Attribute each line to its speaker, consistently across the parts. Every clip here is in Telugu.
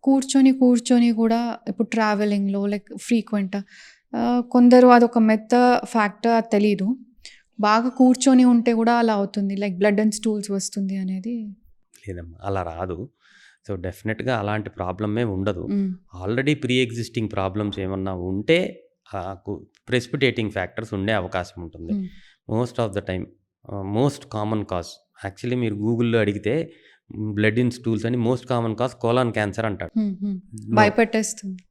Speaker 1: కూర్చొని కూడా ఇప్పుడు ట్రావెలింగ్‌లో లైక్ ఫ్రీక్వెంట్ కొందరు అదొక ఫ్యాక్టర్ తెలీదు. బాగా కూర్చొని ఉంటే కూడా అలా అవుతుంది. లైక్ బ్లడ్ అండ్ స్టూల్స్ వస్తుంది అనేది.
Speaker 2: లేదమ్మా అలా రాదు. సో డెఫినెట్గా అలాంటి ప్రాబ్లమే ఉండదు.
Speaker 1: హ్మ్.
Speaker 2: ఆల్రెడీ ప్రీ ఎగ్జిస్టింగ్ ప్రాబ్లమ్స్ ఏమన్నా ఉంటే ప్రెసిపిటేటింగ్ ఫ్యాక్టర్స్ ఉండే అవకాశం ఉంటుంది.
Speaker 1: Hmm.
Speaker 2: Most of the time most common cause actually మీరు గూగుల్‌లో అడిగితే బ్లడ్ ఇన్ స్టూల్స్ అని most common cause colon cancer అంటాడు.
Speaker 1: హ్మ్. హ్మ్.
Speaker 2: నో.
Speaker 1: భయపెట్టేస్తుంది.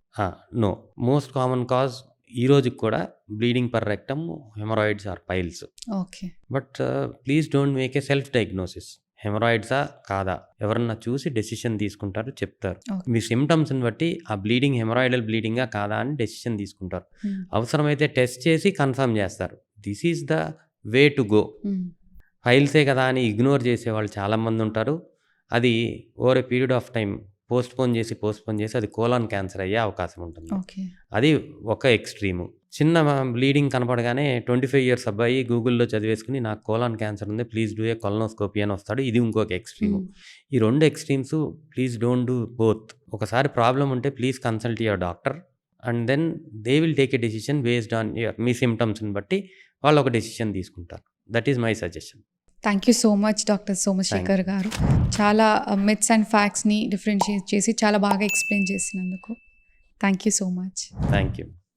Speaker 2: నో. మోస్ట్ కామన్ కాజ్ ఈ రోజుకి కూడా bleeding per rectum, hemorrhoids or piles.
Speaker 1: Okay.
Speaker 2: But please don't make a self diagnosis. హెమరాయిడ్సా కాదా ఎవరన్నా చూసి డెసిషన్ తీసుకుంటారు, చెప్తారు.
Speaker 1: ఓకే.
Speaker 2: మీ సిమ్టమ్స్ని బట్టి ఆ బ్లీడింగ్ హెమరాయిడల్ బ్లీడింగా కాదా అని డెసిషన్ తీసుకుంటారు.
Speaker 1: హ్మ్.
Speaker 2: అవసరమైతే టెస్ట్ చేసి కన్ఫర్మ్ చేస్తారు. This is the way to go.
Speaker 1: హ్మ్.
Speaker 2: ఫైల్సే కదా అని ఇగ్నోర్ చేసేవాళ్ళు చాలామంది ఉంటారు. అది over a period of time postpone చేసి అది కోలాన్ క్యాన్సర్ అయ్యే అవకాశం ఉంటుంది.
Speaker 1: ఓకే.
Speaker 2: అది ఒక ఎక్స్‌ట్రీము. చిన్న బ్లీడింగ్ కనపడగానే 25 ఇయర్స్ అబ్బాయి గూగుల్‌లో చదివేసుకొని నాకు కోలాన్ క్యాన్సర్ ఉంది ప్లీజ్ డూ ఏ కొలనోస్కోపీ అని వస్తాడు. ఇది ఇంకొక ఎక్స్‌ట్రీము.
Speaker 1: హ్మ్.
Speaker 2: ఈ 2 extremes please don't do both. ఒకసారి ప్రాబ్లమ్ ఉంటే please consult your doctor and then they will take a decision based on మీ సిమ్టమ్స్‌ని బట్టి వాళ్ళు ఒక డెసిషన్ తీసుకుంటారు. That is my suggestion.
Speaker 1: Thank you so much doctor Somashekar garu. చాలా మిత్స్ అండ్ ఫ్యాక్ట్స్‌ని డిఫరెన్షియేట్ చేసి చాలా బాగా ఎక్స్‌ప్లెయిన్ చేసినందుకు. Thank you so much.
Speaker 2: Thank you.